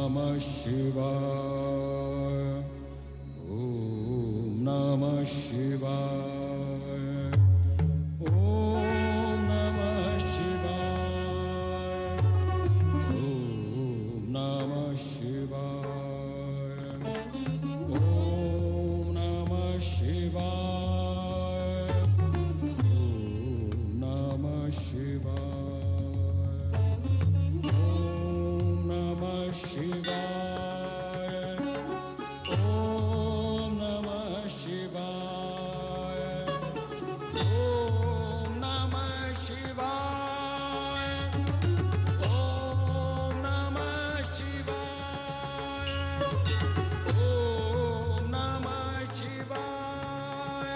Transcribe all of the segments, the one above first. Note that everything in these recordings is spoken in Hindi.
Namah Shivaya. Om Namah Shivaya. Om Namah Shivaya. Om Namah Shivaya. Om Namah Shivaya. Om Namah Shivaya. Om Namah Shivaya. Om Namah Shivaya. Om Namah Shivaya. Om Namah Shivaya. Om Namah Shivaya. Om Namah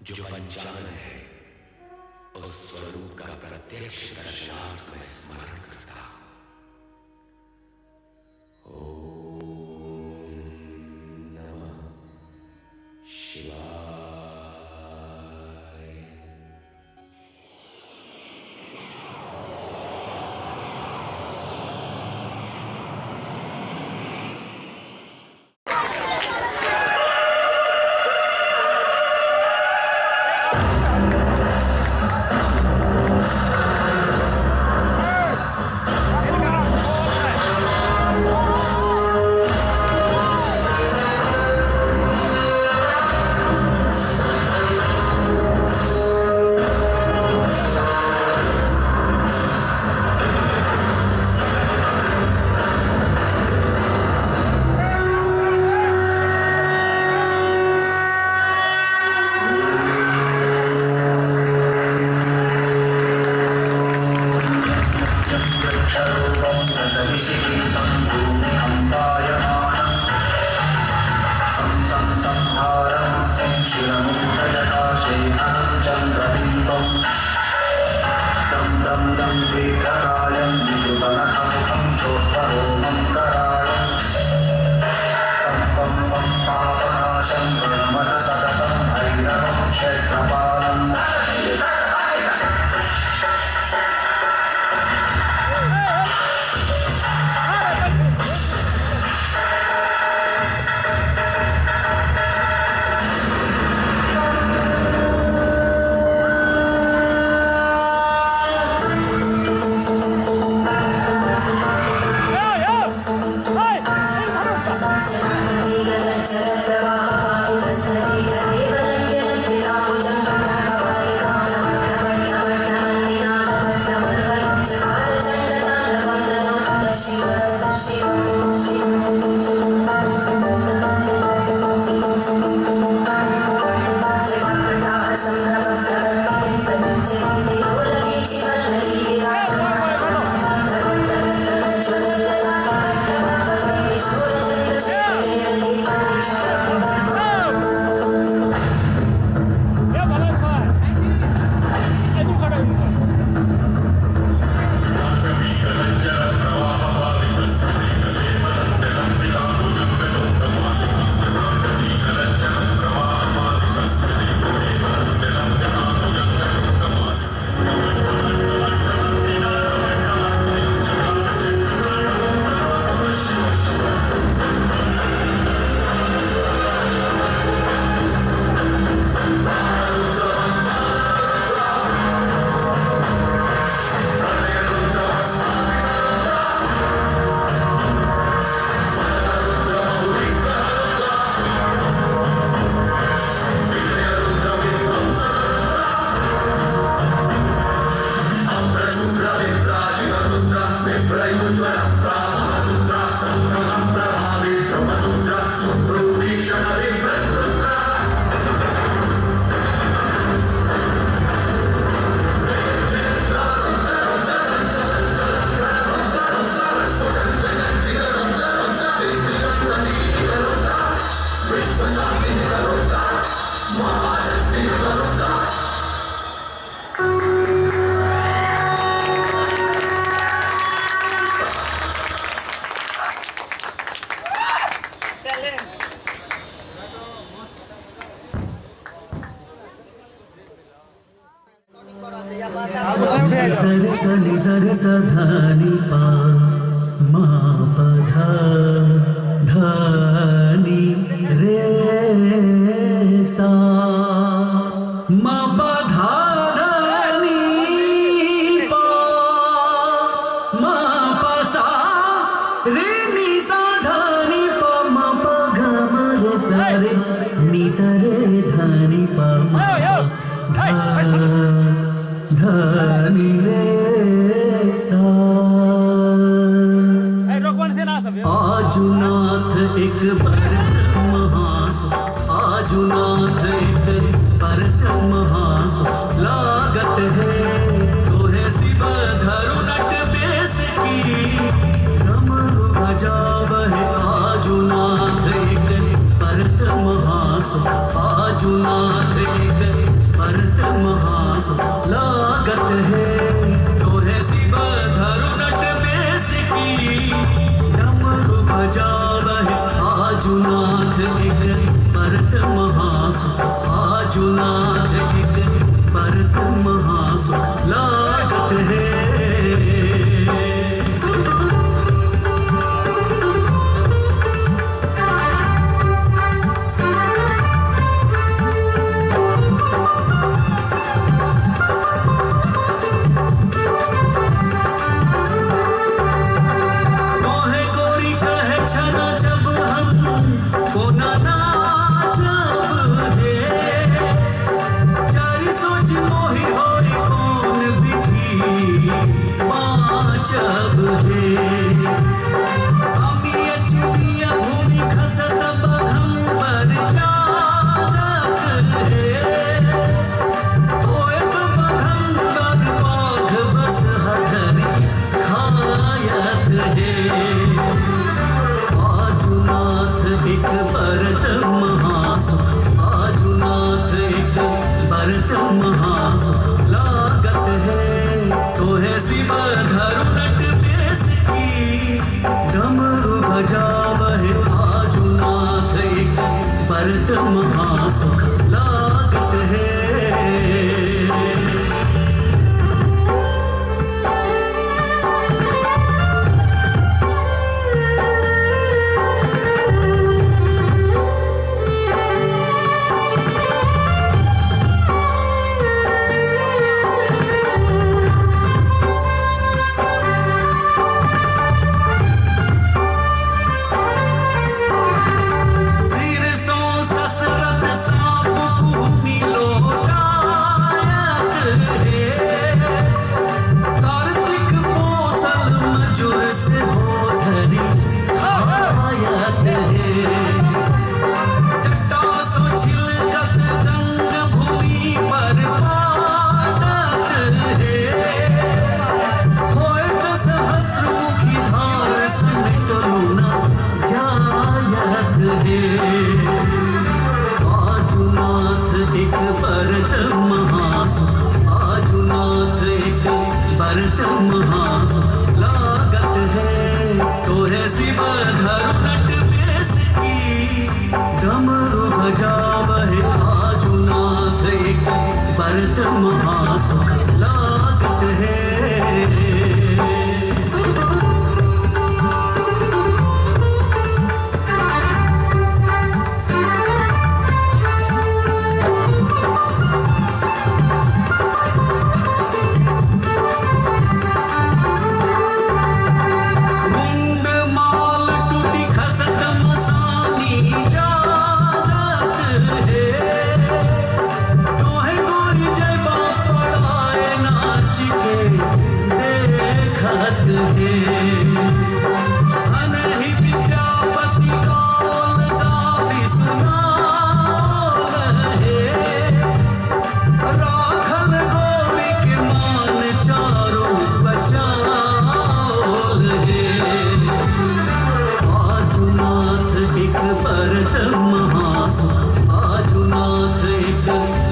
जो पंचानन है उस स्वरूप का प्रत्यक्ष दर्शनार्थ में स्मरण करता। ओम नमः शिवाय। सरि सनि सरि स धनि पा मा प ध धनि रे सा मा प ध धनि पा मा प सा रे नि सा धनि प मा प ग म रे सा रे नि सा रे धनि प मा धनि रे सा। आजुनाथ एक भरत महासो आजुनाथ एक भरत महासो लागत है तो है शिव धरु नट बेस की डमरू बजावह आजुनाथ एक भरत महासो आजुनाथ एक भरत महासो लागत है तो है शिव धरु नट बेस की डमरू बजावह आजुनाथ एक भरत महासो आजुनाथ एक भरत महासो लागत है। महासुख आजुनाथ एक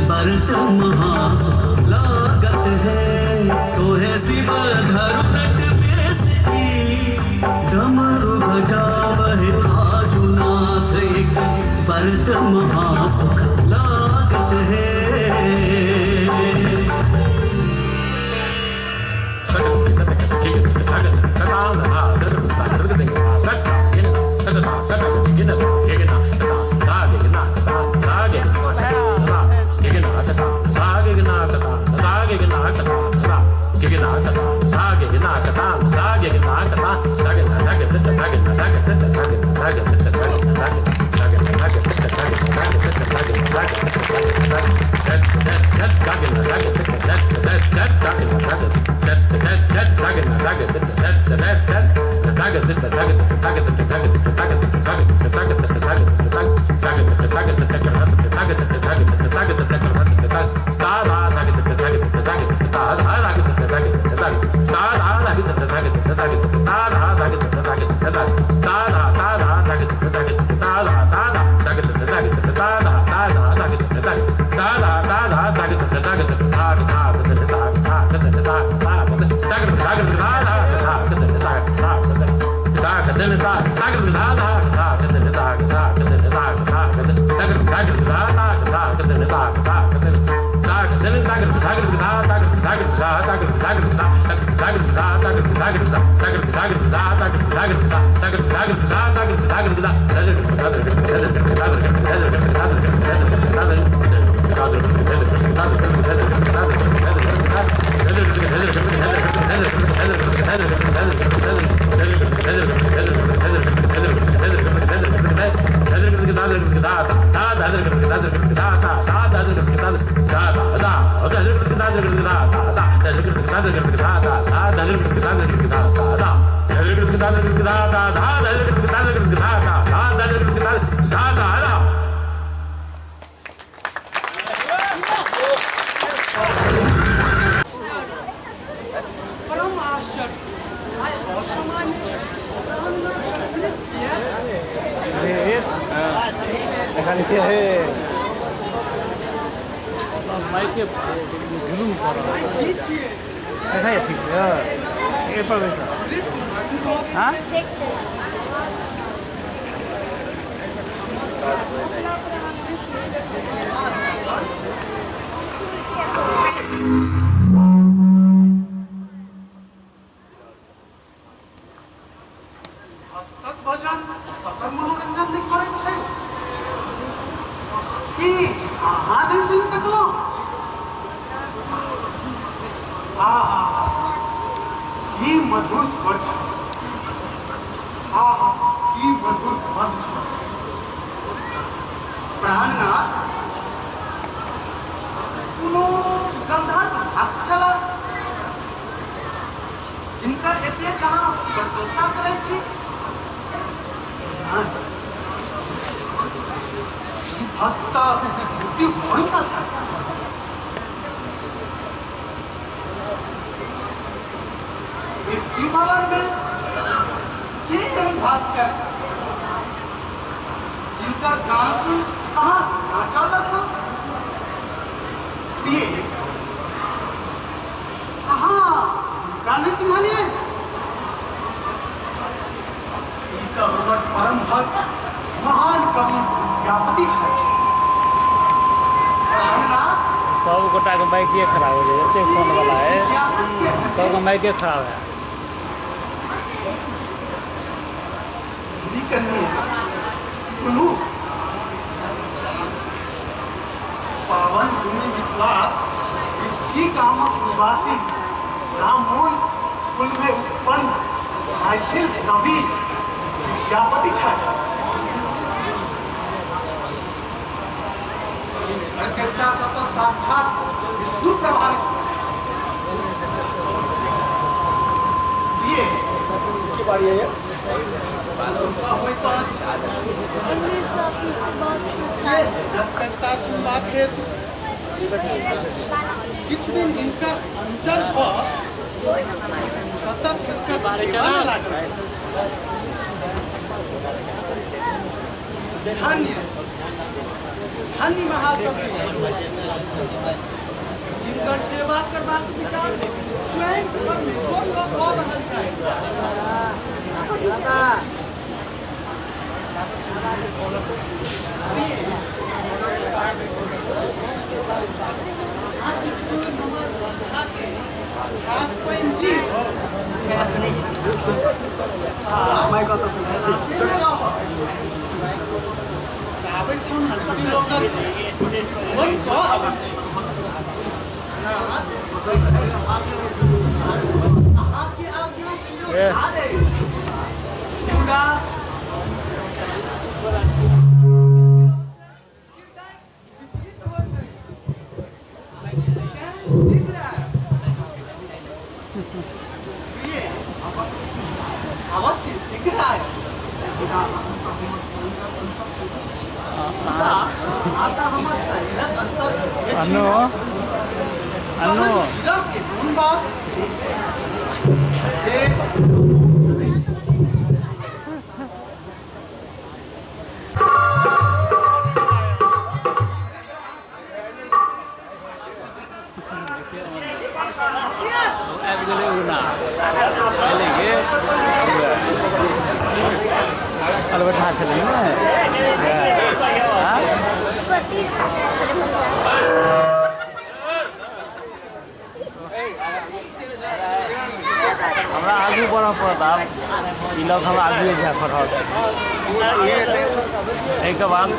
बरत महासुख लागत है तो है शिव धरु नट बेसकी डमरु बजावहि आजुनाथ एक बरत महासुख लागत है सब गोटा के बाइक ये खराब हो जाए जैसे फोन वाला है सब का बाइक खराब है पावन भूमि मिथिला इसकी कामक निवासी राममोहन कुल में उत्पन्न मैथिल कवि विद्यापति छाया प्रकृता तो साक्षात विष्णु प्रभावित ये की बारी है उनका होई तो इंग्लिश का पीछे बहुत अच्छा है प्रकृता सुनबाक हेतु किछु दिन इनका अंचल पर सतत इनका सेवा लागल धन्य धन्य महाकवि जिनकर सेवा करबाक विचार स्वयं परमेश्वर लोग कऽ रहल छथि। मैं कहता अवश्य शीघ्र आए। आता हमारा अनु अनु kalau berhasil ini, हमरा आगू बढ़ऽ पड़त। आब ई लोग हमरा आगू जाय पड़त। एहिके बाद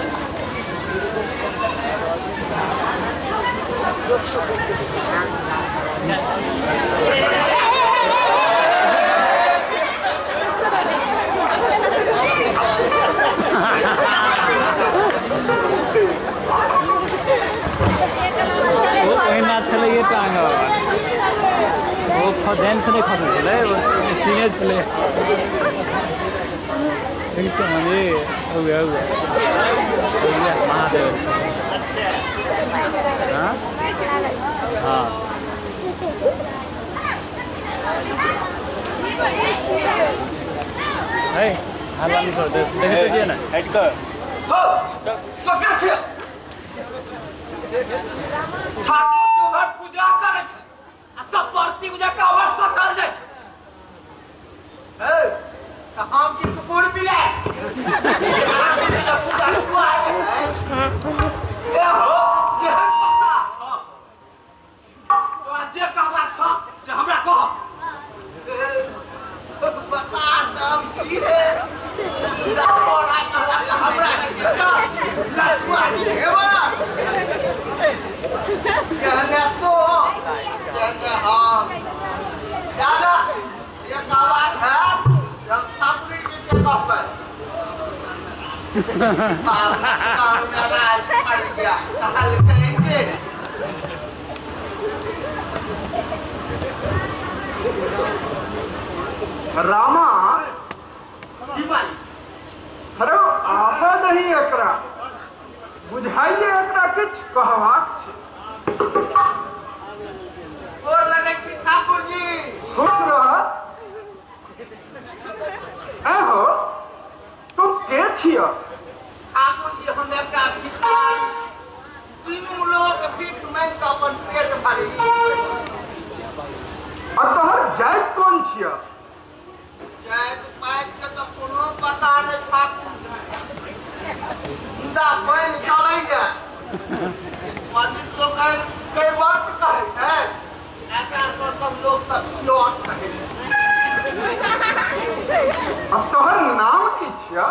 ओहिना छलै ये टांग वो ध्यान से नहीं खसै छलै सीने छलै समझे हुए महादेव हाँ हाँ है हल्ला नहीं कर देखे तो ना हट कर ठाकुर पूजा करे छै आ सब मूर्ति पूजा के अवस्था कर जाय छै। ए त हम की कपूर मिले पूजा हुआ है ए हो केहन पता तो जे कहबा छ से हमरा कह बता दम की है लाकोड़ा कहला हमरा लाकुआ हेवा कहने तो कहने हाँ दादा ये कहावत है जब ठाकुर जी के कहते मेरा मर गया कहा लिखेंगे रामा अरे आबे नहीं एकरा बुझाइए एकरा किछ कहबाक छै। और लगे कि ठाकुर जी खुश रह। है हो तुम के छियो? ठाकुर जी हम एकटा भिखारी तीनों लोग भीख मांग के अपन पेट भरै छी। आ तोहर जाति कोन छियो? जाति पाइत के तो कोनो पता नहीं ठाकुर मुदा बन चलै जा पंडित लोग कई बात कहे है ऐसा सब लोग सब लौट कहे। अब तोहर नाम की छिया?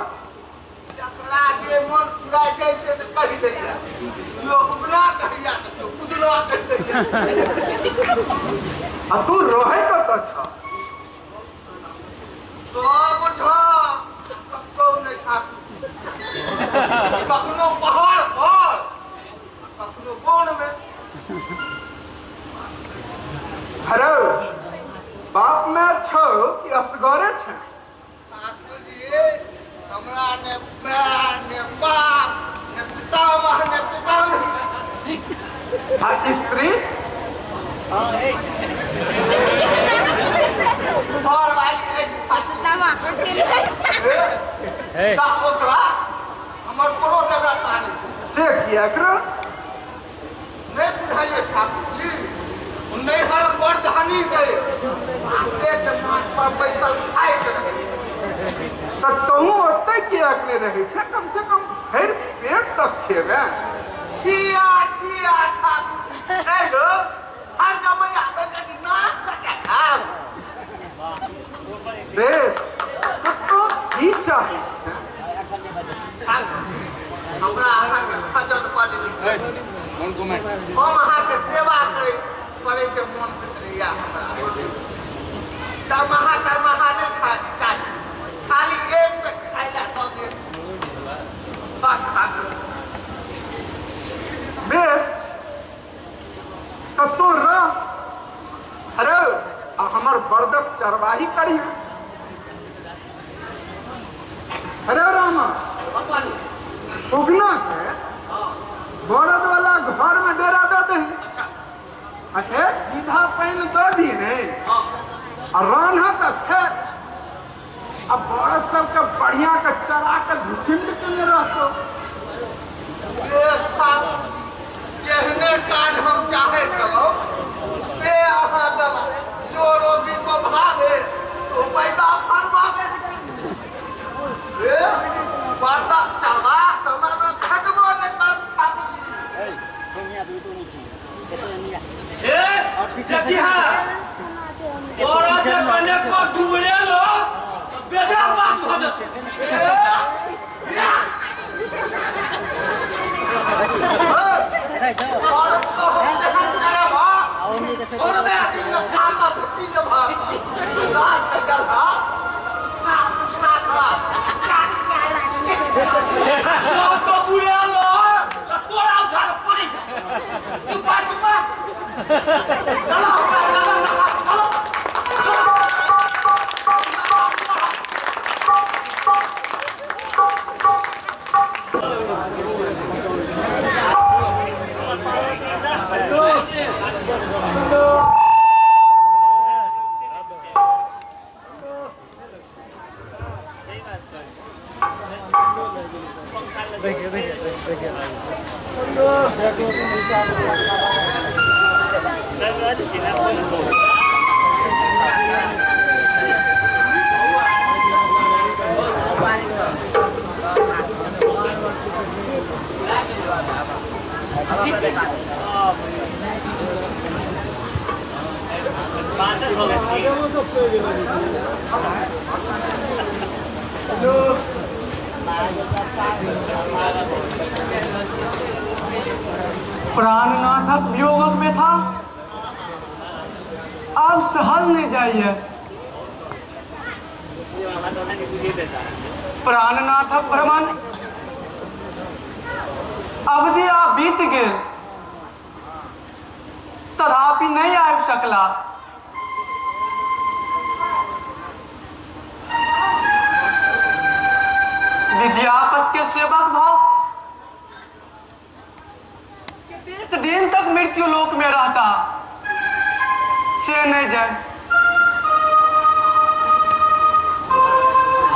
जकरा जे मन पूरा जैसे से कहि दैया यो उगला कहिया त यो उदला कहि दैया। आ तू रहे कत छ? सब ठाम कतौ नहीं ठाकुर कखनो पहाड़ पर कखनो वन में। हेलो बाप में छो कि असगरे छ? ठाकुर जी हमरा ने मां ने बाप ने पितामह ने पितामही आ स्त्री हां ए और भाई एक नामा ए का ओकरा हम और कोनो जगह कहानी से किया करो नहीं बुझाइए ठाकुर जी नहीं हर बड़ धनी गए देश माथ पर बैसल खाए रहे तो तुम ओते किया के रहे छे कम से कम फिर पेट तक खेबे छिया छिया ठाकुर जी हेलो हर जब आकर के नाक कटा खाओ बेस तो की चाहे ठाकुर जी हमरा अहाँ के खजन बड़ नीक हम अहाँ के सेवा करे के मन भितरिया दरमहा नहीं चाहिए खाली एक पे खाई ला तो दे बस ठाकुर बेस तो रह अरे हमार बर्दक चरवाही करी अरे रामा उगना के बरद वाला घर में डेरा दे दे अरे सीधा पैन दो दी नहीं और रान्हा तक है अब बरद सबके बढ़िया के चरा के घिसिंड के नहीं रहतो जेहने काज हम चाहे छलो से अहाँ दवा जो रोगी को भागे तो पैदा फरमावे ए बाता चलवा तुम्हारा खटबो ने कर ठाकुर जी ए जकी हा और जे कने को दुबले लो बेटा बात हो जाते और तो हम जहां चले बा और दे दिन काम का पुची न भा रात का हा तो बुला लो तोरा उठा पड़ी चुपा चुपा चलो प्राणनाथक वियोग में था अब सहल नहीं जाइए प्राणनाथक भ्रमण अवधि आ बीत गए तथापि नहीं आ सकला विद्यापत के सेवक भाव एक दिन तक मृत्यु लोक में रहता से नहीं जाए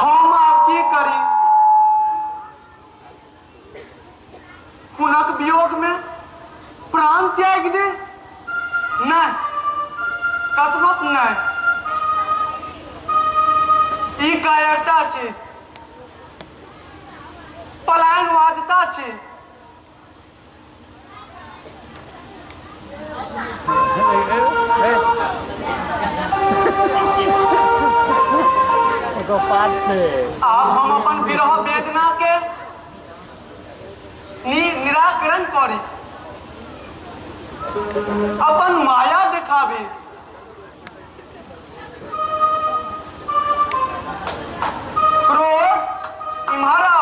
हम आप की करी हुनक वियोग में प्राण त्याग दे नहीं कतबो नहीं ई कायरता छे पलायनवादिता छे आप हम अपन विरह वेदना के निराकरण करी अपन माया दिखावी क्रोध इम्हारा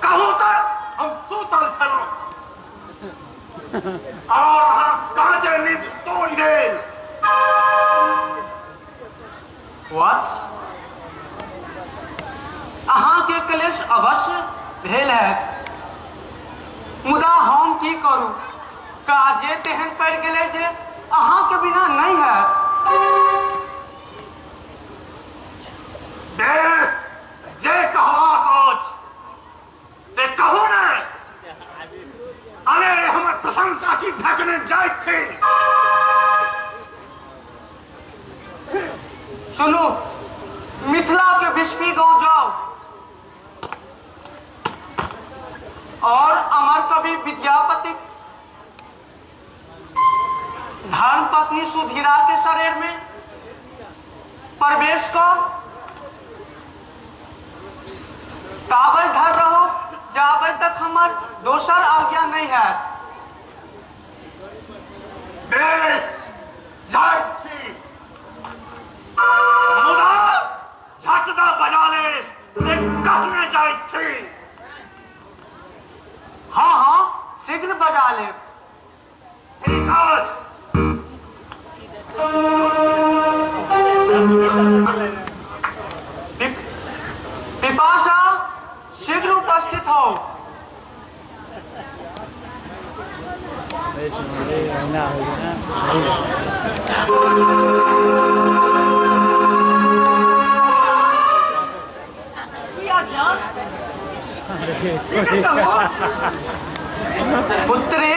कहूं वत्स अहाँ के क्लेश अवश्य भेल है, मुदा हम की करू, काजे तेहन पड़ गेले जे अहाँ के बिना नहीं है। देश जे कहबाक अछि से कहू ने, अने हमर प्रशंसा की ढकने जाइत छी। सुनू, मिथिला के बिस्फी गांव जाओ और अमर कवि विद्यापति धर्म पत्नी सुधीरा के शरीर में प्रवेश को ताबे धर रहो जाबे तक हमार दोसर आज्ञा नहीं है। देश जाइत छी, मुदा झटदा बजाले से कहने जाइत छी। हाँ हाँ शीघ्र बजा ले। ठीक अछि। पिपाशा शीघ्र उपस्थित हो। पुत्री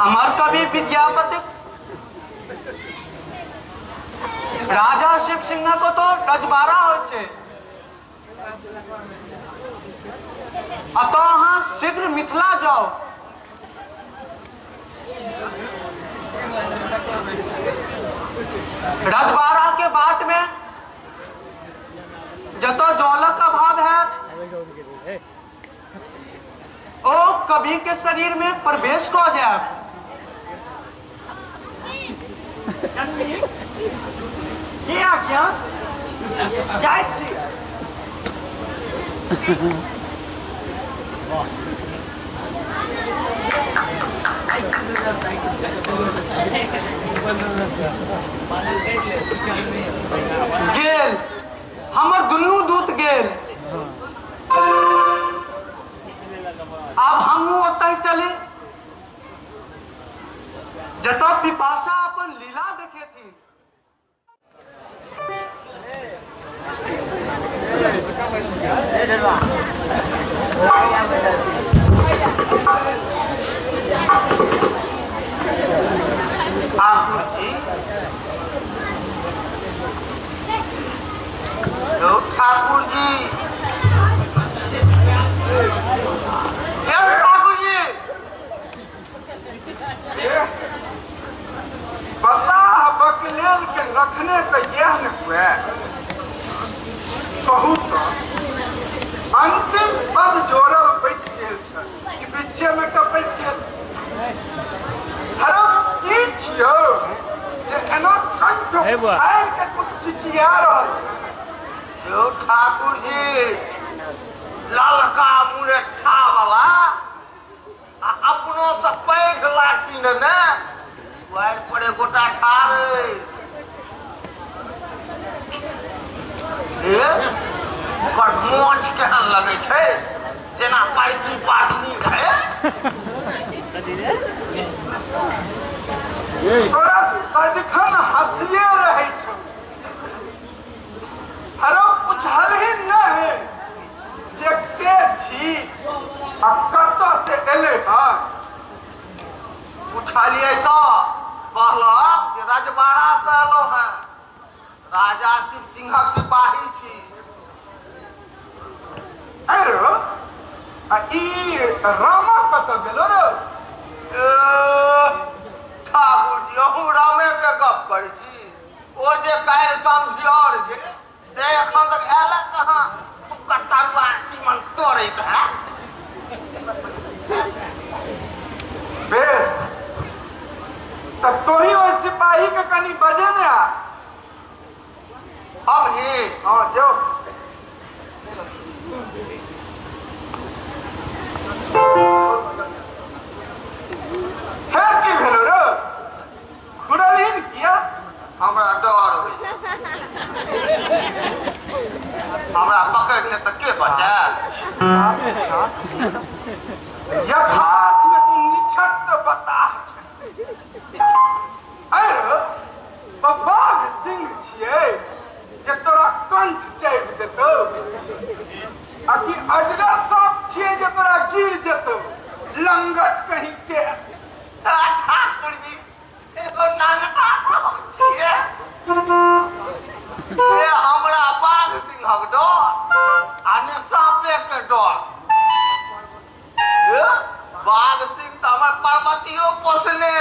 अमर कवि विद्यापति राजा शिव सिंह को तो रजबाड़ा हो छे, अतः अहाँ शीघ्र मिथिला जाओ। रजबाड़ा के बाट में जतो जौलक अभाव है ओ कवि के शरीर में प्रवेश को जाए। जी आज्ञा जाए छी। गेल हमर दुनू दूत गेल, अब हमू ओतय चले जतो पिपासा अपन लीला देखे थी। ठाकुर जी, ठाकुर जी बता बकलेल के रखने तो यह न हुए, कहू तो अंतिम पद जोड़ल बैठ गेल छल कि बीचे में टपैक गेल। हरम की छियो से एना कंठ फाड़ के कुछ चिचिया रहल छै। यो ठाकुर जी ललका मुरेठा वाला अपनो से पैघ लाठी ने वार पर गोटा ठाड़ ओकर मोछ केहन लगे छै जेना पार्टी पाटनी रहे। तोरा सदिखन हंसिए रहे छौ, हरो पूछल ही नहीं जे के छी आ कतऽ से एले है। पूछलिए तो कहलक जे रजबाड़ा से एलो है, राजा शिव सिंहक सिपाही छी। अरे ई रामा कतऽ गेलो रे? ठाकुर जी अहूँ रामे के गप करै छी, ओ जे काल्हि समझियौर जे से एखन तक आयल कहाँ, कटरुआ तीमन तोड़ैत है। बेस तब तो ही वो सिपाही के कनी बजे ने आ। हम ही हाँ जो है की भेलो रे? खुड़लहीन किया? हमरा डर होई हमरा पकड़ ले त के बचाल यथार्थ में तू निछट बता अरे बाघ सिंह छिए जे तोरा कंठ चापि देतौ आ कि अजगर सांप छिए जे तोरा गिर जेतौ लंगट कहीं के ठाकुर जी एगो नांगटा छिए ए हमरा बाघ सिंहक डर आ ने साँपे के डर बाघ सिंह तो हमर पार्वतियो पोसने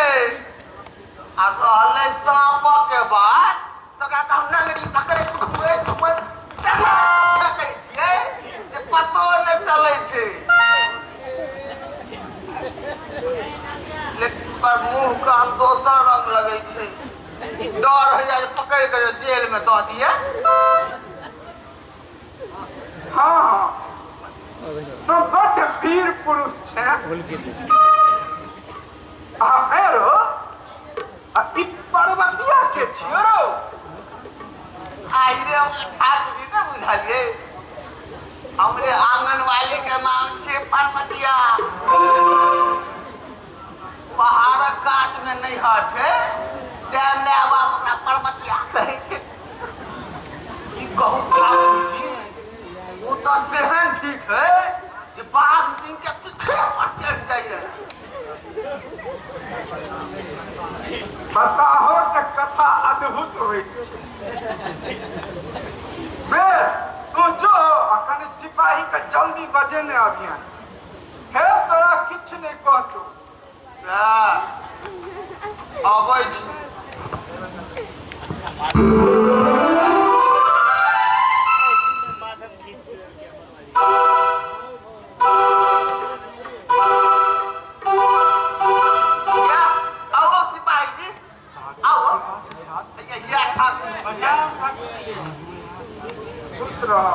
आ रहले सांप के बाद तकरा त हम नंगरी पकड़े घुमे फेकै छियै जे पतो नै चलै छै लेकिन पर मुंह कान दोसर रंग लगै छै डर हो जाए पकड़ के जेल में दऽ दिए हाँ तो बड़ वीर पुरुष छे आरो ई पार्वतिया के छियो आई रे ठाकुर जी ने बुझलिए हमरे आंगन वाले के नाम छे पार्वतिया पहाड़क काट में नहीं है छे माय बाप अपना पार्वतिया कहे छे ई कहू ठाकुर जी वो तो तेहन ठीक है जे बाघ सिंह के पीठे पर चढ़ जाइए बताहो के कथा अद्भुत होई बेस तू जो अखन सिपाही के जल्दी बजेने अभियान हे तोरा किछ नहीं कहतो अबै छी खुश रहो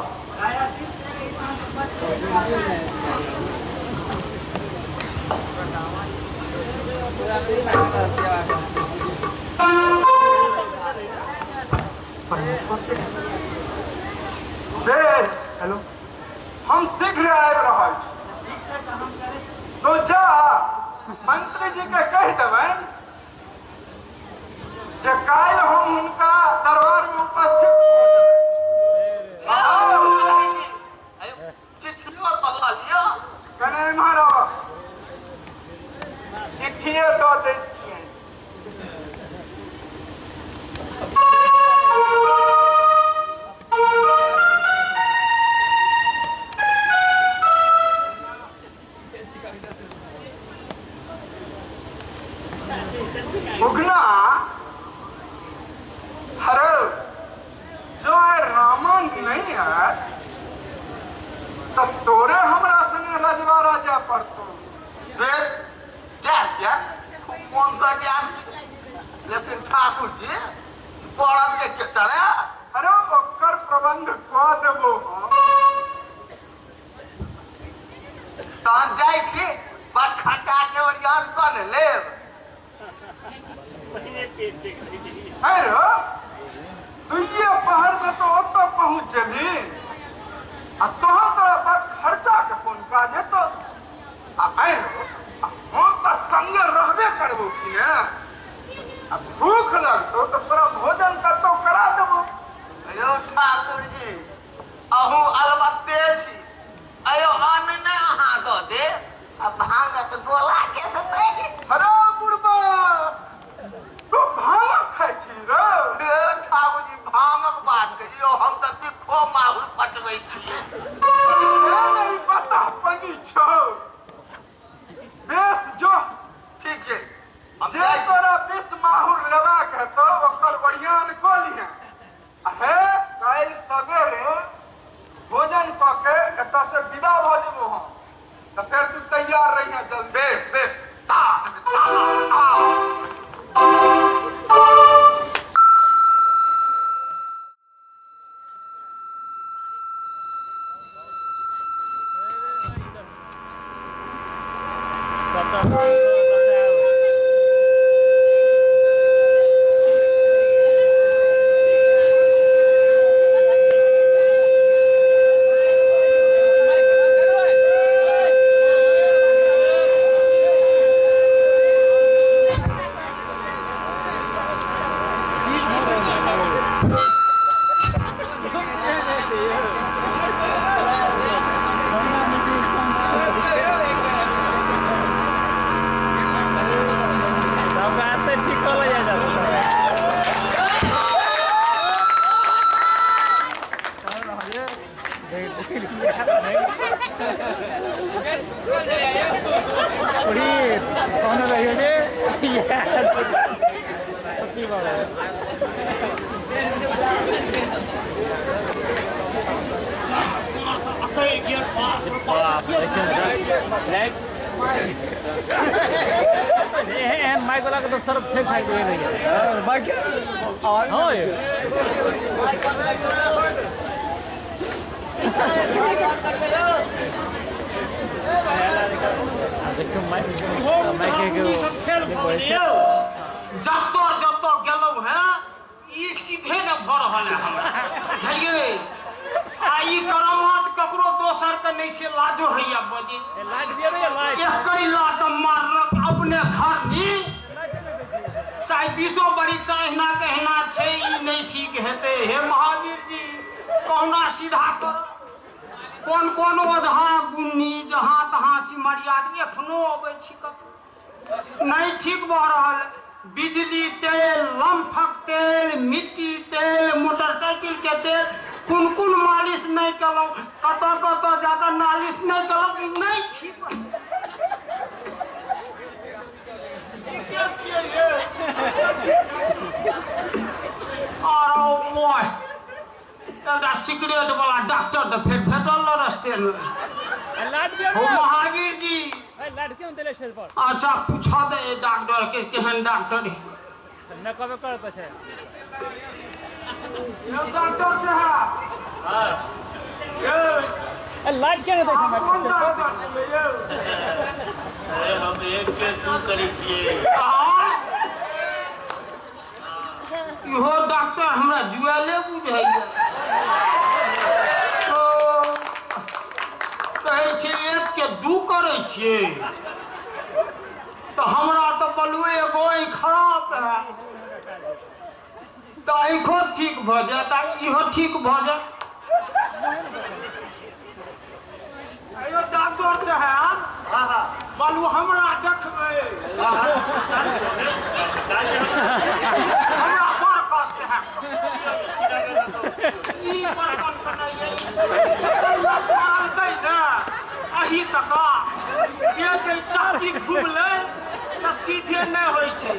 बेस हेलो हम शीघ्र आबि रहल छी तो जा मंत्री जी के कहि देबनि जे काल्हि हम हुनका दरबार में उपस्थित चिट्ठियो तो लऽ लियो कने इम्हर आउ चिट्ठिए दऽ दै छियै उगना अरे जो है रामन नहीं है तो तोरे हमरा संगे रजवाड़ा जा पड़तो खूब मन से ज्ञान लेकिन ठाकुर जी पढ़ब के चले अरे ओकर प्रबंध कऽ देबो तहन जाइ छी बड़ खर्चा के ओरियान कऽ ने लेब अरे दुइये पहर में तो ओतऽ पहुँच जेबी आ तोहर तो बड़ खर्चा के कोन काज हेतौ आ हम तो संगे रहबे करबो कि ने आ भूख लगतौ तो तोरा भोजन कतौ करा देबो अयो ठाकुर जी अहूँ अलबत्ते छी अयो अन्न ने अहाँ दऽ दे आ भांगत गोला के तऽ नहि अरे बुढ़बा तू भांग खाइ छी रे सब आते ठीक कर लिया जाता कौन रही माइक वाला के तो सर फेंक फेंक दे रही है माइक हाँ देखो जतो जतो गेलौ है ई सीधे न भ रहल है हमरा भइए आ ई करामात ककरो दोसर के नहीं छे लाजो हैया बजी लाइट दिया रे लाइट एकई लात मारलक अपने घर नी साई 20 बरिक से एहना कहना छे ई नहीं ठीक हेते हे महावीर जी कहना सीधा कर कौन कौन ओझा गुन्नी जहाँ तहाँ सिमरिया एखनो अबै छी कतौ नहीं ठीक भऽ रहल बिजली तेल लम्फक तेल मिट्टी तेल मोटरसाइकिल के तेल कुन कुन मालिश नहीं कलौ कतऽ कतऽ जाकर नालिश नहीं कलौ नहीं ठीक सिगरेट वाला डॉक्टर तो फिर भेटल न रस्ते में महावीर जी अच्छा पूछा दे डॉक्टर के केहन डॉक्टर न कबे करत छै डॉक्टर साहब हां ए लाइट के तो अरे हम एक के तू करै छियै इहो डॉक्टर हमरा जुआले बुझाइया कहै छै एक के दू करै छियै तो हमरा तो बलुए एगो खराब है तो आँखों ठीक भ जाता इहो ठीक भ जाए अयो डॉक्टर साहब बालू हमरा देखबै हमरा बड़ कष्ट है ई पर कौन बनाइए ना अही तक जे जे चाकी घुमले से सीधे नहीं होई छै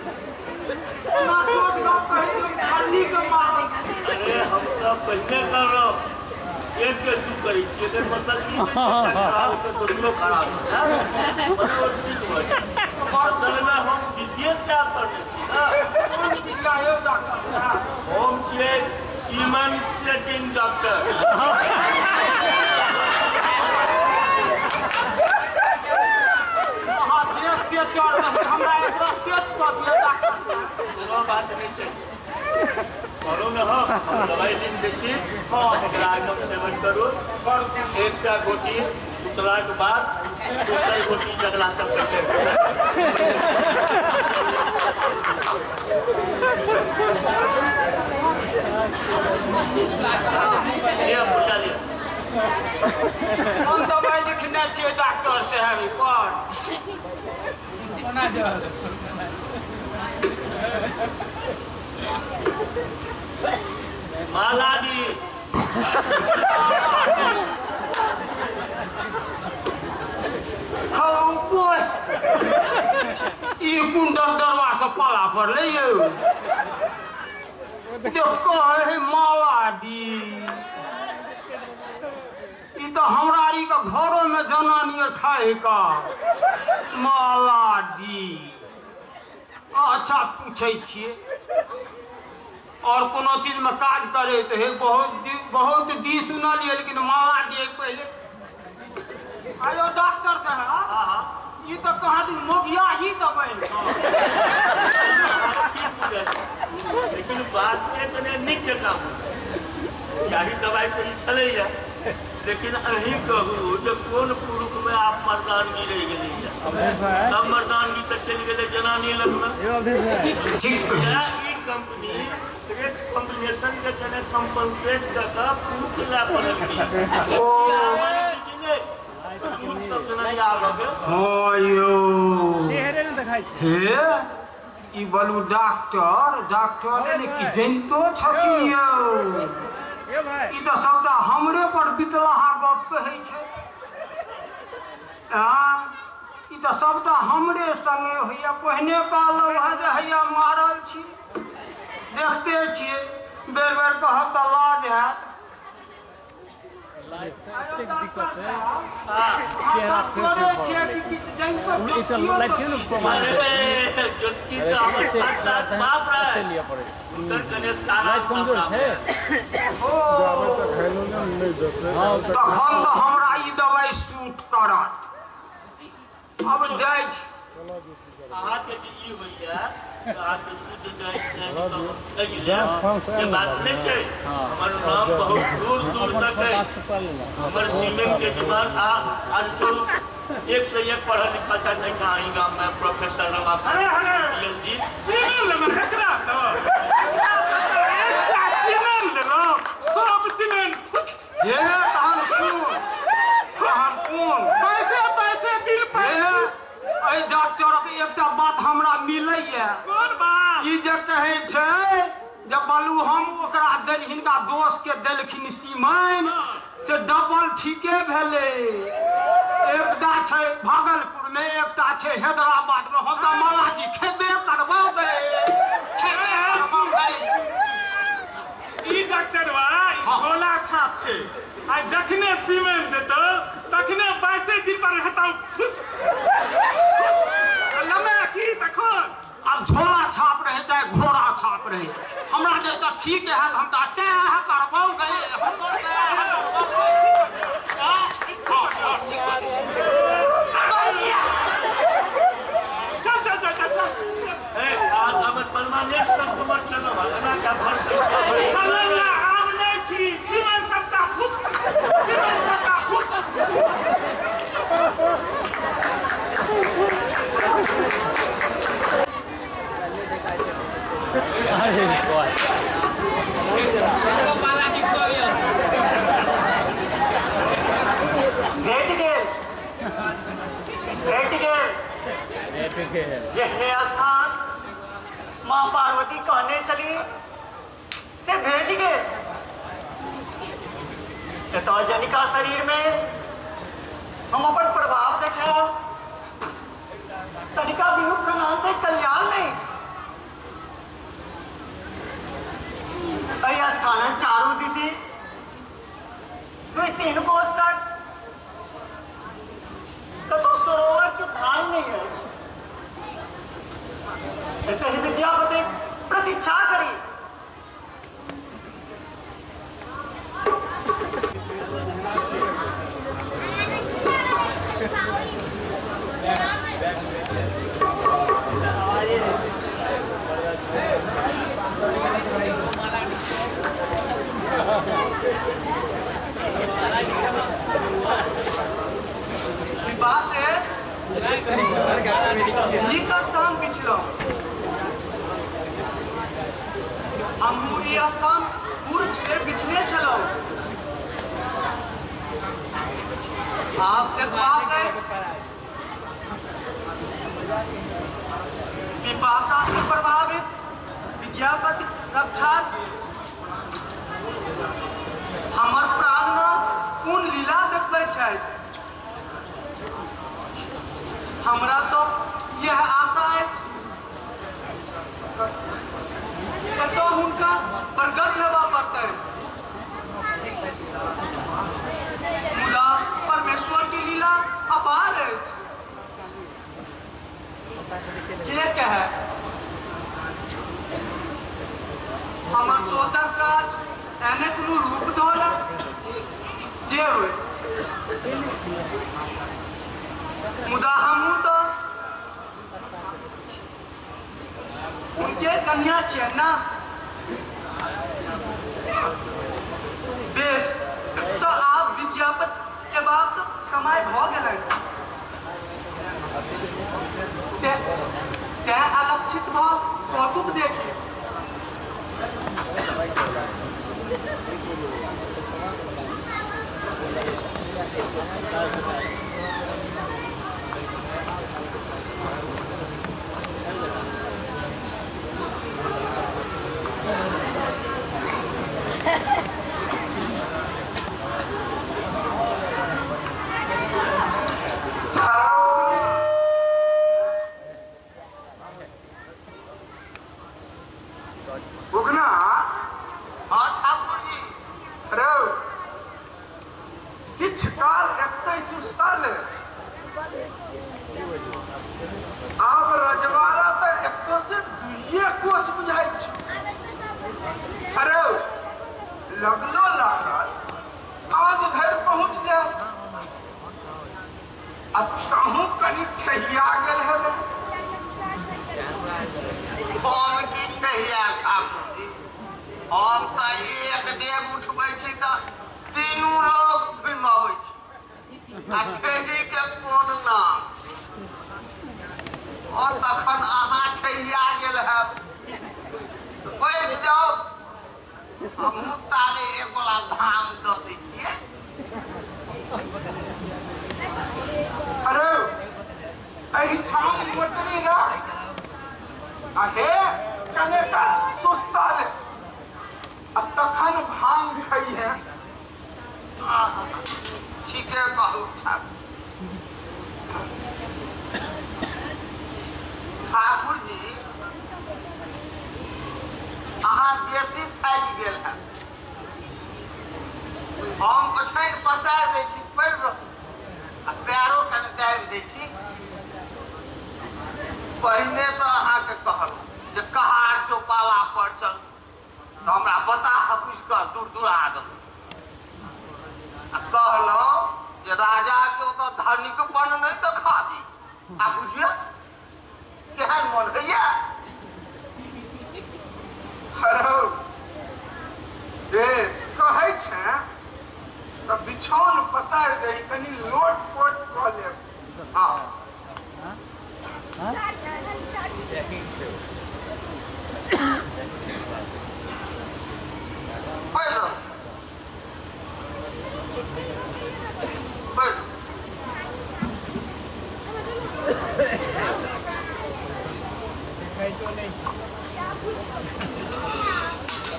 ना सोच ग पहले खाली के मार अरे हम तो पहले कर रो एक के तू करी छी एकर मतलब की खराब तो दोनों खराब मतलब ठीक हो असल में हम विदेश से आते हैं कौन दिखायो डॉक्टर हम छे सीमन सेटिंग डॉक्टर हां जे सेट हमरा एकरा सेट कर दिया डॉक्टर कोनो बात नहीं छै करो ना हम दवाई दिन देखी एकरा एकदम सेवन करो एक का गोटी उतरा के बाद दूसरा गोटी जगला सब करते ये बुला लिया हम दवाई लिखने छियै डॉक्टर साहब पर कोना जा माला दी खाओ कोई ई कुंडल दरवा से पाला पर ले यो देखो है माला दी ई तो हमरारी का घरों में जनानी खाए का माला दी अच्छा पूछे छिए और कोनो चीज में काज करे तो है बहुत डी सुनलिए लेकिन माला दिए पहले आयो डॉक्टर साहब ये तो कहा दिन मोगिया ही दबाई लेकिन बात के तने निक काम यही दवाई तो चले जा लेकिन अही कहू जब कौन पुरुष में आप मर्दानगी रह गई सब मर्दानगी तक चल गए जनानी लगना कंपनी कॉम्बिनेशन के जने कंपनसेट का पुरुष ला पड़ल सब जनानी आ गए हायो हे ई बोलू डॉक्टर ने कि जनितो छथिन यौ ई तो सबटा हमरे पर बितलाहा गप कहै छै ई तो सबटा हमरे संगे होइया पहिने कहलौ है जे हैया मारल छी देखते छियै बेर बेर कहब तऽ लाज हैत तखन तऽ हमरा ई दवाई सूट करत अब जाइ छी अहाँके जे ई होइया अहाँके शुद्ध जाइत से बात नहीं छै हमर नाम बहुत दूर दूर तक है हमर सीमेंट के दिमाग आज छोड़ू 1 से 1 पढ़ा लिखा छै नहीं कहीं गांव में प्रोफेसर रवा जी सीमेंट में खतरा तो एक सा सीमेंट लो सब सीमेंट ये तहन सुन पैसे दिल पे ए डॉक्टर के एकटा बात हमरा मिलैया कोन बात ई जे कहै छै जब बालू हम ओकरा देल हिनका दोस्त के देलखिन सीमेन से डबल ठीके भेले एकटा छै भागलपुर में एकटा छै हैदराबाद में हम तऽ महाराज खेबे करबो गए ई डॉक्टर भाई झोला छाप छै आ जखने सीमेंट देतो तखने 22 दिन पर हटाऊ खुश लमे की तखन अब झोला छाप रहे चाहे घोड़ा छाप रहे हमरा जैसा ठीक है हम तो से करबो गए परमानेंट कस्टमर चलो ना का भर आब नहीं छी सीमेंट सबटा खुश सीमेंट सबटा खुश यह स्थान माँ पार्वती कहने चली से भेट गए तो जनिका शरीर में हम अपन प्रभाव देखा तनिका बिनु प्रणाम पे कल्याण नहीं स्थान चारों दिशे 2-3 कोस तक तो सरोवर के धार नहीं है ही विद्यापति प्रतीक्षा करी स्थान पिछलो अमूरी स्थान पूर्व से बिछने चलो आप देखवा गए पिपासा से प्रभावित विद्यापति रक्षा हमर प्राणनाथ कोन लीला देखबे छै हमरा तो यह आशा है तो उनका प्रगट होगा पड़ता है मुदा परमेश्वर की लीला अपार है क्या है हमर सोचक राज एने कोनो रूप धोला जे होय मुदा हमू तो उनके कन्या छियै ना बेस तो आप विद्यापति उगना हाँ ठाकुर जी अरे किछ काल एतै सुस्ताल आब रजवाड़ा तो एतो से दुइये कोस बुझाइ छ अरे लगलो लागल साँझ धरि पहुँच जाए अब कहूँ कनी ठहिया गेल हेबै हम की ठहिया ठाकुर जी हम तो एक डेग उठबै छी तो तीनू लोग घुमाबै छी आ ठेही के कोन नाम और तखन अहाँ ठहिया गेल हैब बैस जाओ हमहूँ ताले एक गोला भांग दऽ दै छियै अरे एहिठाम मोटरी रख अहे कनेटा सुस्ताल आ तखन भांग खई है ठीके कहू ठाकुर जी अहाँ बेसी थाकि गेल है हम ओछाइन पसारि दै छी पड़ि रहू आ पैरो कनि दाबि दै छी पहिने तो अहाँके कहलहुँ जे कहार चौपाला पर चल तो हमरा बता बुझि कऽ दूर आ देलहुँ आ कहलहुँ जे राजाके ओतऽ धनिकपन नहि देखा दी आ बुझियौ केहन मोन होइया हरौ देश कहै छै तऽ बिछौन पसारि दही कनि लोट पोट कऽ लेब हाँ बैठो बैठो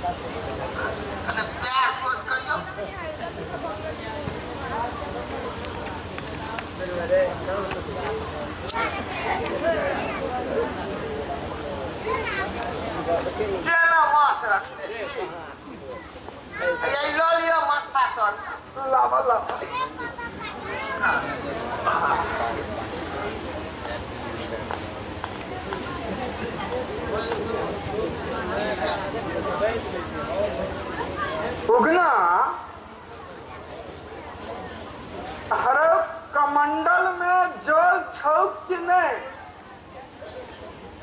कने पैर सोच करियो जेना माछ रखने छी यही लऽ लिअ माथा तर लावा लावा उगना हर कमंडल में जल छौक कि नहीं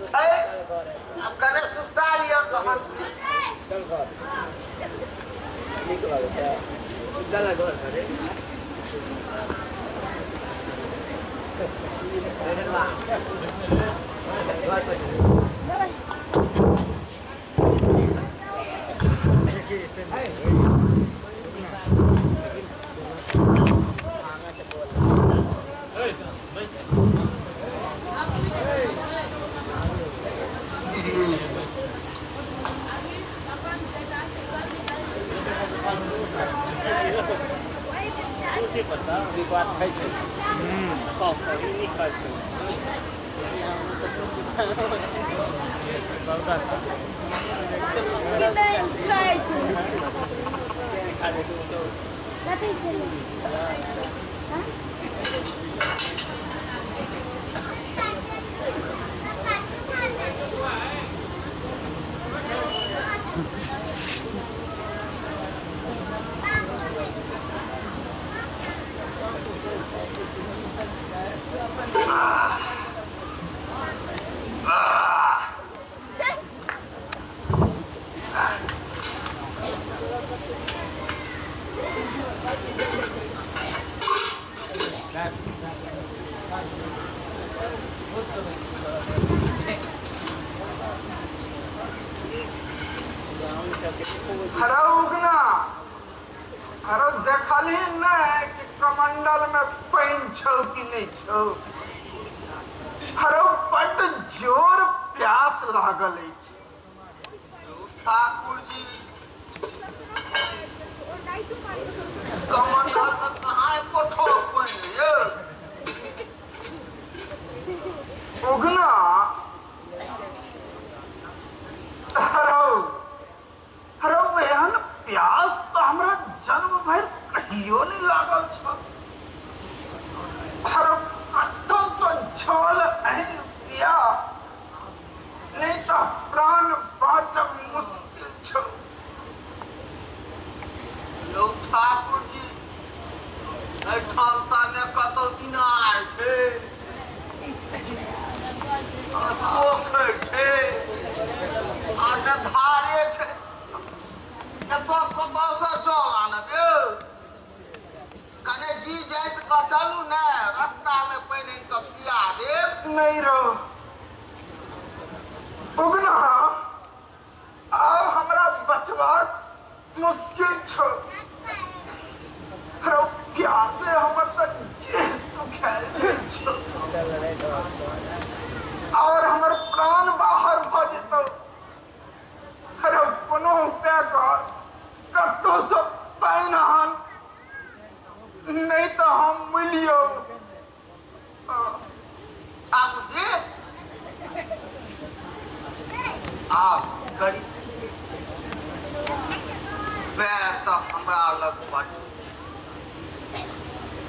छै अब कने सुस्ता लिअ तहन बात खाइ छै नहीं खाइ छै हरौ उगना हरौ देखली नहीं कि कमंडल कमंडल में पानी छौ कि नहीं छौ? अरे बड़ जोर प्यास लागल अछि। ठाकुर जी कमंडल में कहाँ कोठो पानी ये? उगना अरे एहन प्यास तो हमरा जन्म भर कहियो नहीं लागल छ। अरे कतौ से जल एहन पिया नहीं तो प्राण बाँचब मुश्किल छ। यौ ठाकुर जी एठाम ताने कतौ इनार छै, पोखर छै, धारे छै, एतऽ कतऽ से जल आनब यौ? कने जी जाइत कऽ चलू ने, रास्ता में पानि कऽ पिया देब। नहीं रो उगना अब हमरा बचबाक मुश्किल छो। अरे प्यासे हमर तक जे सुखायल छो और हमर प्राण बाहर भ जेतौ। अरे कोनो उपाय कर, कतौ से पानि आन, नहीं तो हम मिलियो। ठाकुर जी आप करी पैर तो हमरा लग बड़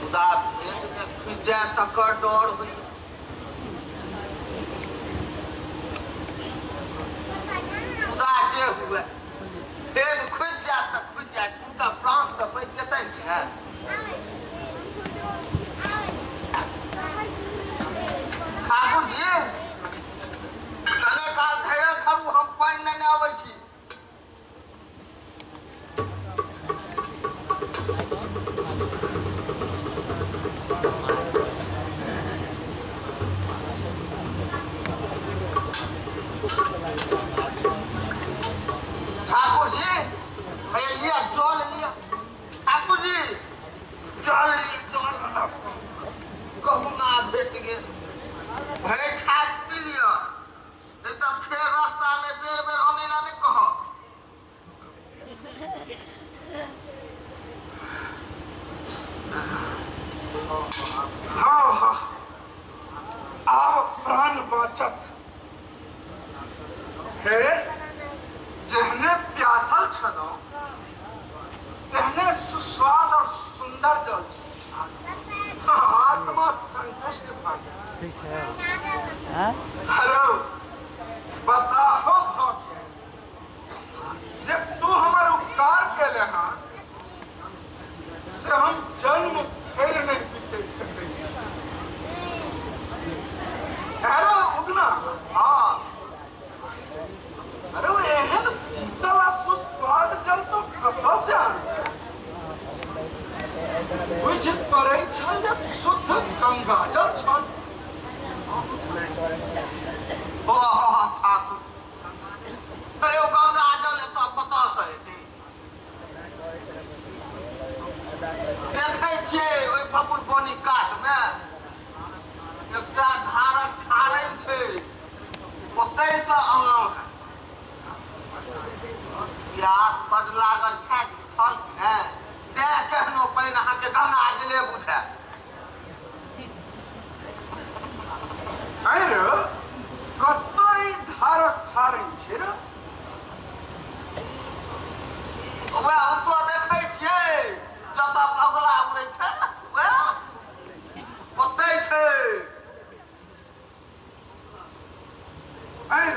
खुदा भेद में खुज जाए तकर डर हुई। खुदा जे हुए भेद खुज जाए तो खुज जाए, उनका प्राण तो बच जेतै ने। ठाकुर जी कने काल धैर्य धरू, हम पानि लेने आबै छी। ठाकुर जी भैया लिया जल लिया। ठाकुर जी जल लिया, जल कहूँ ना भेट गेल, भले छाप पी लिया, नहीं तो फिर रास्ता में बेर बेर आने ला नहीं कहो। हाँ हाँ आओ प्राण बचत हे। जहने प्यासल छलो तेहने सुस्वाद और सुंदर जल आत्मा संतुष्ट भऽ गेल। हेलो बताहो भक्त जब तू हमारे उपकार के ले हाँ से हम जन्म फिर नहीं बिसर सके। हेलो उगना हाँ अरे वो एहन शीतल आ सुस्वाद जल तो कतऽ से आनल? बुझ पड़ै छल जे शुद्ध गंगा जल छल। ठाकुर कहियो गंगा जल एतऽ कतऽ से एतै? देखै छियै ओहि फकुर बोनी कात में एकटा धारक छाड़ै छै, ओतै से अनलहुँ हैं। प्यास बड लागल छल ने, तेँ केहनो पानि अहाँके गंगा जले बुझायल। अरे कतऽ ई धारक छाड़ै छै रे? वएह ओतऽ देखै छियै जतऽ बगुला उड़ै छै, वएह ओतै छै। अरे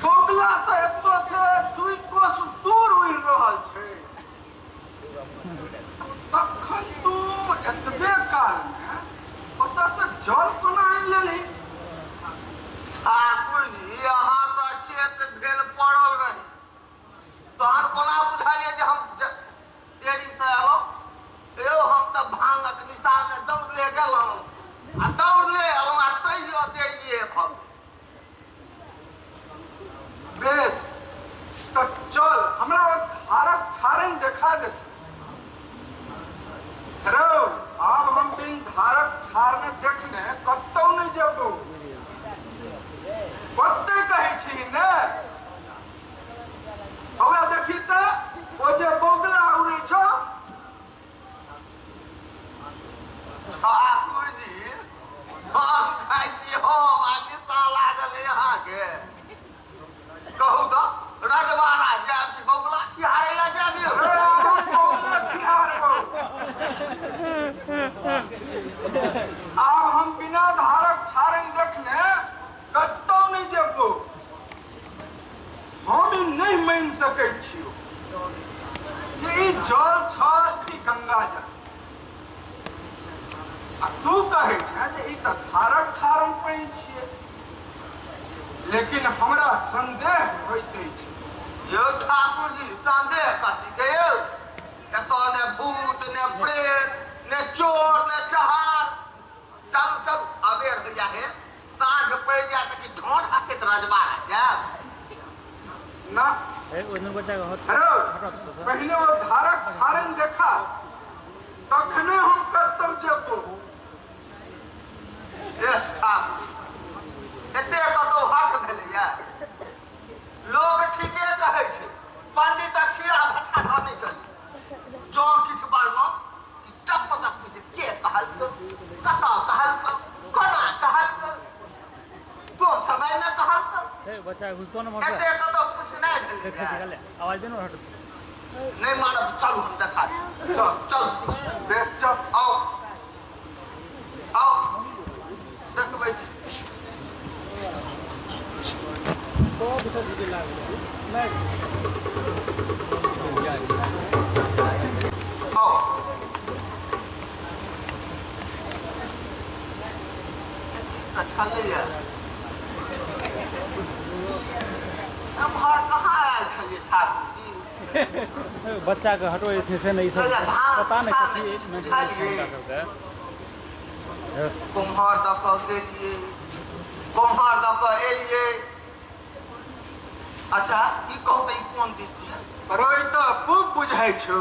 बगुला तऽ एतऽ से 2 कोस दूर उड़ि रहल छै, तखन तू एतबे काल में ओतऽ से जल कोना आनि लेली? ठाकुर जी अहाँ तऽ चेत भेल पड़ल रही, तहन कोना बुझलियै जे हम देरी से एलहुँ? यौ हम तऽ भांगक निशा में दौड़ले गेलहुँ आ दौड़ले एलहुँ आ तैयो देरिये भऽ गेल। बेस तो चल हमरा वो धारक छाड़न देखा दे। हेरो आब हम बिन धारक छार में देखने कतौ नहीं जेबो ओते कहै छी ने हमरा देखी त ओ जे बोगला उड़ै छौ ठाकुर जी हम खाइ छी हम आगे ता लागल यहाँ के कहू तो रजवाड़ा जाब कि बबुला तिहारे ला जाबियो बोगला तिहार आब हम बिना धारक छारन देखने कतौ नहीं जेबो हम ई नहीं मान सकै छियो जे ई जल छ कि गंगा जल आ तू कहै छै जे ई त धारक छारन पानि छियै लेकिन हमरा संदेह होइत अछि यो ठाकुर जी संदेह कथी के यौ एतऽ ने भूत ने प्रेत ने चोर ने चहार चलू चलू अबेर हो जाए साँझ पड़ जाए तो कि ढोंढ हाथे रजवाड़ा जाब ना ओने बच्चा का हेरो पहले वो धारक छारन देखा तखने हम कतौ जेबो यस ठाकुर एते कतौ हट भेलैया लोग ठीके कहै छै पंडितक सिरा भट्ठा धर नहीं चली जो किछु बाजलो कि टप टप जे के कहल तो कतौ कहल तो कोना कहल तो तो समय में कहल तो ए बच्चा घुसको न मोटा एते कतौ कुछ नहीं देख भेलैया निकाले आवाज दे न हट नहीं मानब चलू हम देखा चल चल बेस चल आओ आओ देखबै छी आओ अच्छा नहीं है अब कहाँ आयल छलिए ठाकुर जी बच्चा के हटो थे से नहीं सब पता नहीं किसी कुम्हार दऽ कऽ गेलिए कुम्हार दऽ कऽ एलिए अच्छा ई कहू तऽ ई कोन दिस छियै अरे ई त खूब बुझाइ छौ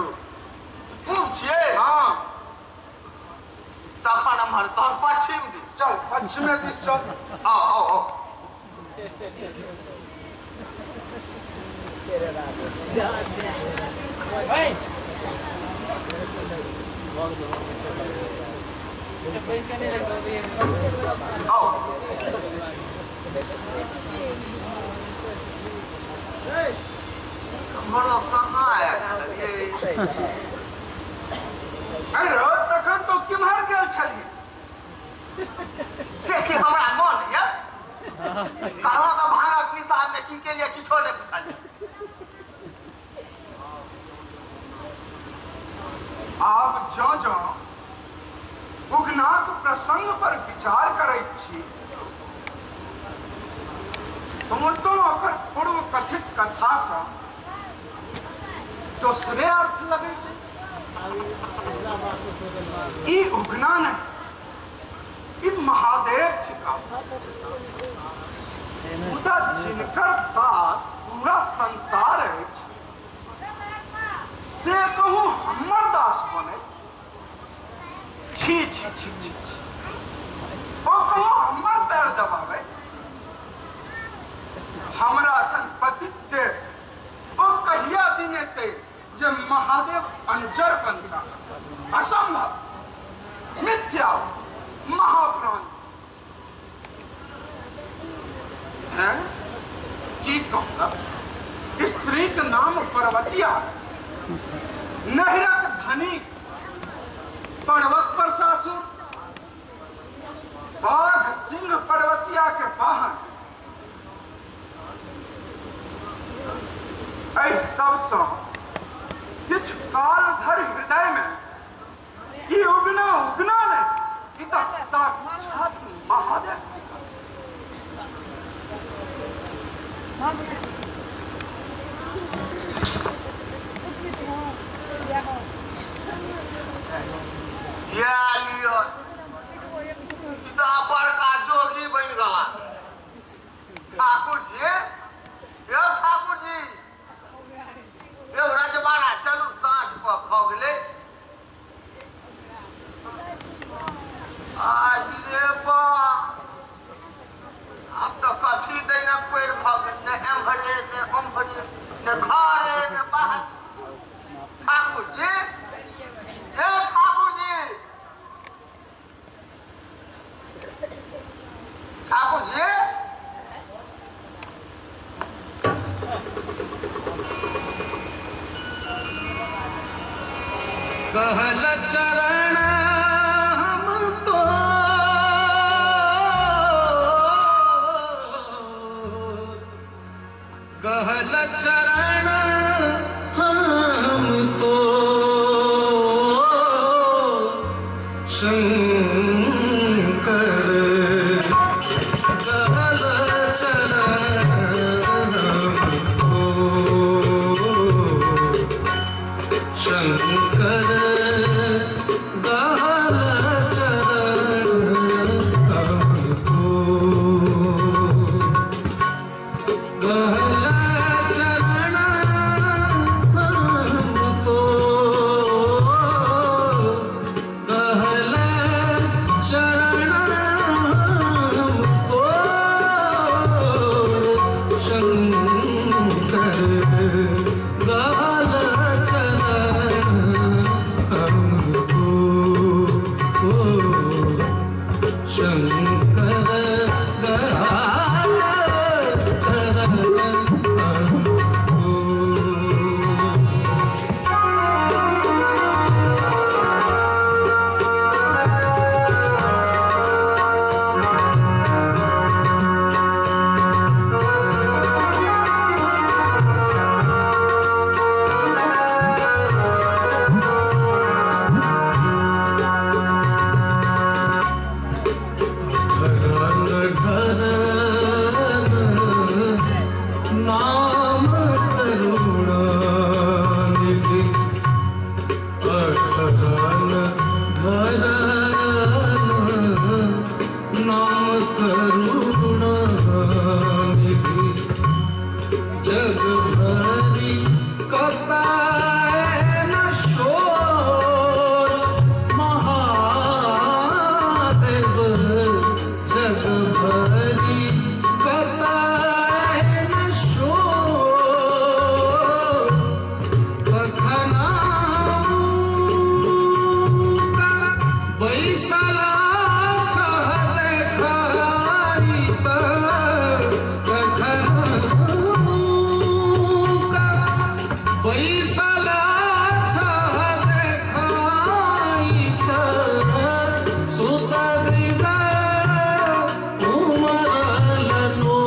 पूब छियै हाँ तखन एम्हर तहन पश्चिम दिस चल पश्चिमे दिस चल आओ आओ आओ आओ हमारा कहाँ आया अरे तखन तो किम्हर गेल छलिए से कि हमरा मन ये कहलो तऽ भागक निशान में की केलिए किछो नहि बुझलिए आब जँ जँ उगनाक प्रसंग पर विचार करैत छी तुमतो ओकर पूर्व कथित कथा सँ दोसरे अर्थ लगैत ई उगना नहीं ई महादेव थिका मुदा जिनकर दास पूरा संसार अछि से कहूँ हमर दास बने छी छी छी छी ओ कहूँ हमर पैर दबावे हमरा सन पतित ओ कहिया दिन एते जे महादेव अंजर बनता असंभव मिथ्या महाप्राण है की कहलक स्त्री के नाम पर्वतिया नहरक धनिक पर्वत पर सासुर बाघ सिंह पर्वतिया के वाहन एहि सबसँ किछु काल धरि हृदय में ई उगना उगना नहीं ई तऽ साक्षात महादेव बड़का जोगी बन गला ठाकुर जी यो ठाकुर जी यो रजवाड़ा चलू साँझ पर भऽ गेलै कहल चरण हम तो कहल चरण हम तो शंकर कहल चरण हमको शंकर कहल चरण हमको कहल चरण हमको कहल चरण हमको शंकर कहल चरण हमको शंकर कहल चरण हमको घर नाम करुणानिधि अठरन घर नाम करुणानिधि जग भरी कताए न शोर महादेव जग भरी कताए न शोर कथनामुका बैसला छहले खाइत कथनामुका बैसला छहले खाइत सुत दिना उमरलनो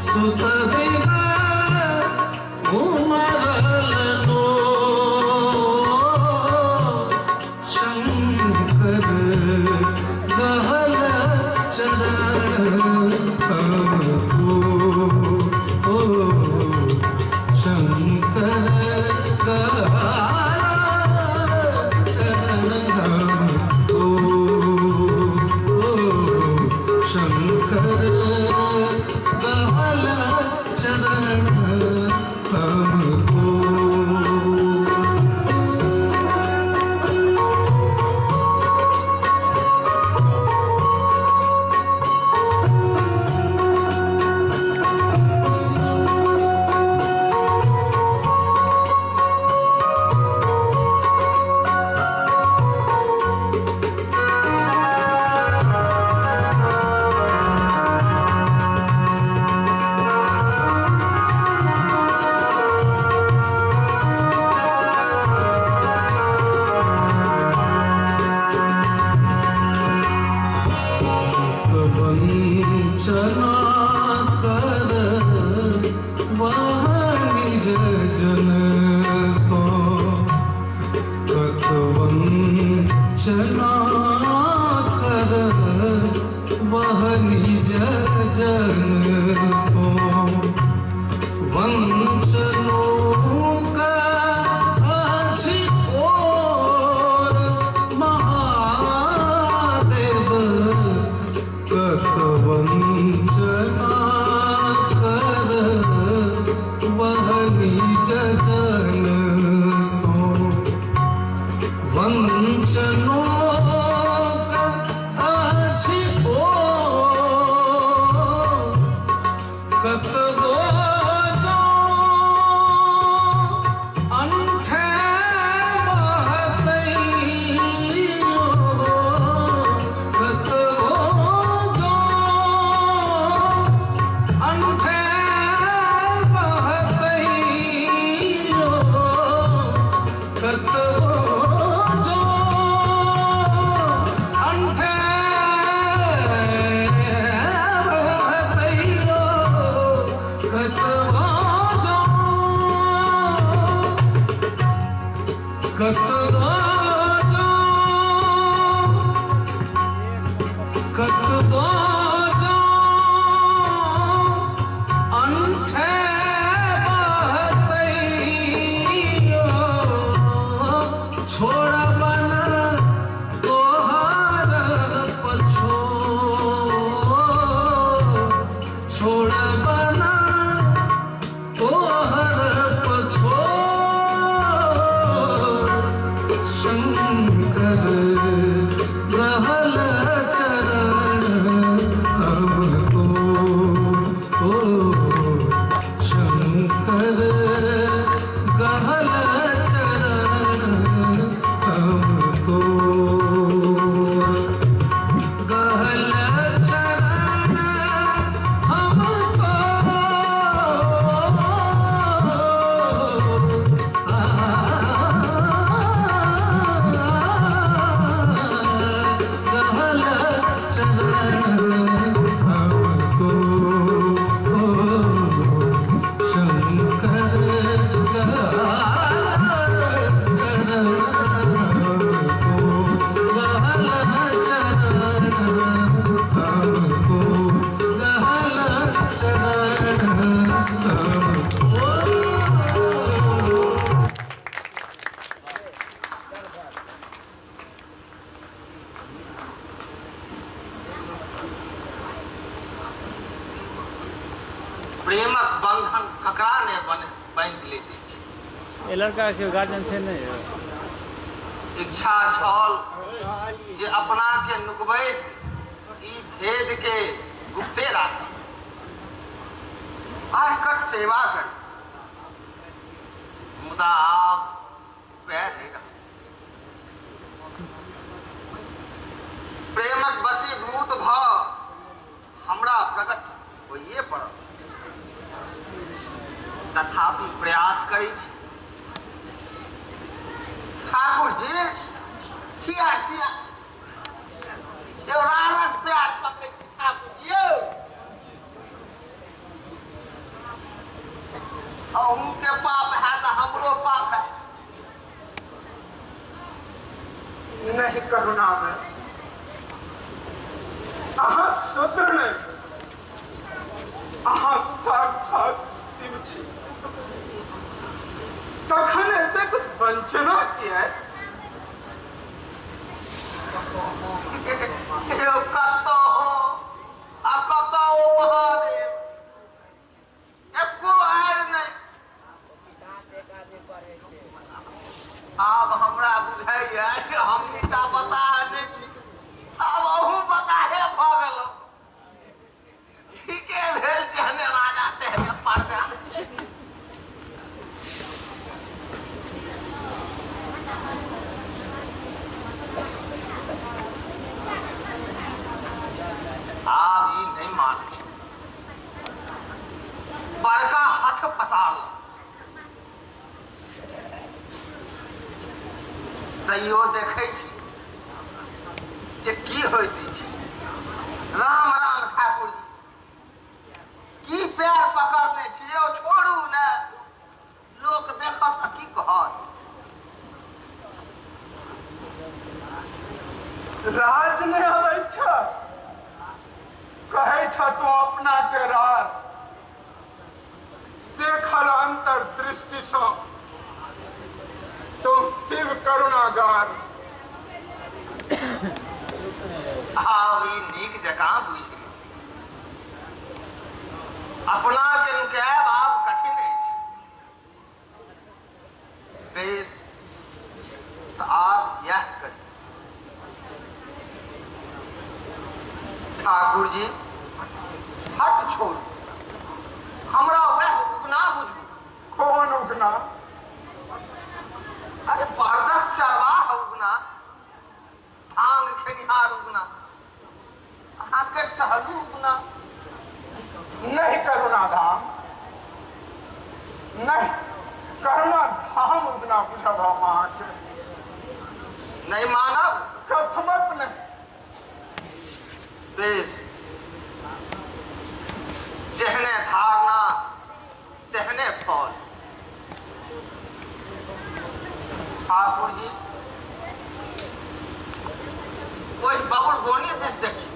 सुत दिना उमरलनो शंकर कहल चरण हमको शंकर कहल चरण हमको शंकर कहल चरण हमको वंचना कर वह निज जन सो कत वंचना कर वह निज जन सो वंचनों का अछि घोर महादेव कत वंचना कर वह निज जन सो वंचनों का अछि घोर कत अंठे महतैयो कत अंठे महतैयो कतबा अंठे बहतैयो छोड़ बन तोहर पछो छोड़ बन तोहर पछो शंकर रहल चरण अब तो ओ शंकर गहल चरण अब तो गहल चरण हमको गहल चरण हमको शंकर गहल चरण हमको गहल चरण हमको गहल चरण हमको प्रेमक बंधन ककरा ने बांधि लेते छी ये लड़का के गार्जियन थे नहीं इच्छा छल जे अपना के नुकबैत ई भेद के गुप्ते राखी आकर सेवा कर मुदा आप पैर नहीं रख प्रेमक वशीभूत भ हमरा प्रकट होइए पड़त तथापि प्रयास करी ठाकुर जी छिया छिया यो रानक प्यार पकड़े छी ठाकुर जी अहूँ के पाप है तो हमरो पाप है नहीं करुणा में अहाँ शूद्र नहीं अहाँ साक्षात शिव छी तखन एतेक वंचना किया यो कतो हो आ कतो महादेव एको आर नहीं आब हमरा बुझाइए कि हम ईटा बता नहीं छी अब अहू बताहे भ गेलौ ठीके भेल जहने राजा तेहने पर्दा आप ये नहीं मान बड़का हठ फसाल तैयो देखे छी जे की होइत अछि राम राम ठाकुर जी की पैर पकड़ने छियै छोड़ू ने लोक देखत तऽ की कहत राज नहीं अबै छ कहे छ तो अपना के राज देखल अंतर दृष्टि से तुम शिव करुणागार आब ई नीक जकाँ बुझि गेल अपना के नुकायब आब कठिन अछि बेस तऽ आब यह करी ठाकुर जी हट छोड़ू हमरा वह उगना बुझू कौन उगना अरे पारदर्श चरवाह उगना भांग खेनिहार उगना अहाँ के टहलू उगना नहीं करुणा धाम नहीं करुणा धाम उगना बुझब हम अहाँके नहीं मानब प्रथमक नहीं बेस जहने धारणा तेहने फल ठाकुर जी कोई बबुल गोनी दिस देखी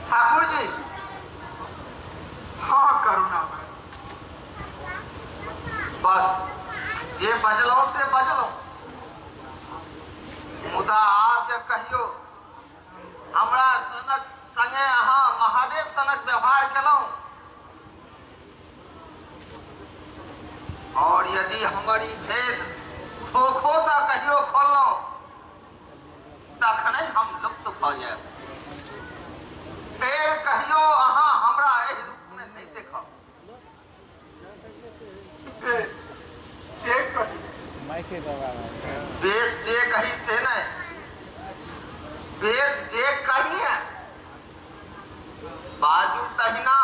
ठाकुर जी हाँ करुणा भाई बस जे बजलो से बजलो मुदा आप जब कहियो हमरा सनक संगे अहाँ महादेव सनक व्यवहार केलौं और यदि हमारी भेद धोखो सा कहियो खोलौं तखने हम लुप्त भ जाएब फिर कहियो अहाँ हमरा एहि रूप में नहीं देखब बेस जे कही बेस जे कही से नहीं बेस जे कही है बाजू तहिना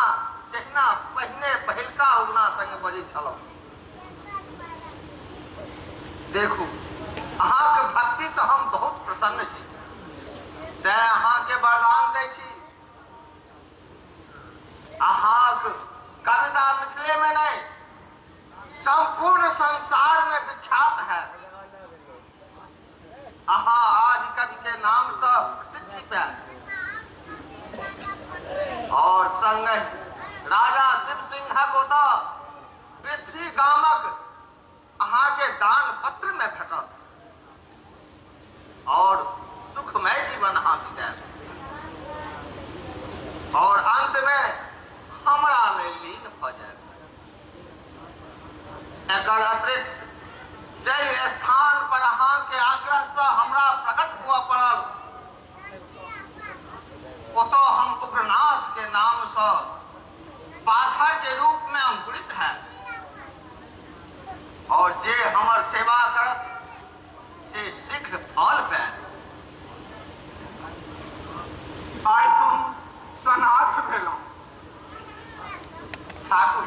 जहिना पहिने पहिलका उगना संग बजै छलौ देखू अहाँ के भक्ति से हम बहुत प्रसन्न छी तैं अहाँ के वरदान दै छी अहाँ कविता मिथिले में नहीं संपूर्ण संसार में विख्यात है अहाँ आज कवि के नाम से प्रसिद्धि पे और संग राजा शिव सिंह गोता पृथ्वी गामक अहाँ के दान पत्र में भेटत और सुखमय जीवन अहाँ बिताएब और अंत में हमरा में लीन भ जाएब एकर अतिरिक्त जय स्थान पर अहाँ के आग्रह से हमरा प्रकट हुआ पड़ल ओतो हम उग्रनाथ के नाम से पाथर के रूप में अंकुरित है और जे हमर सेवा करत से शीघ्र फल पाए आइ हम सनाथ भेलौं ठाकुर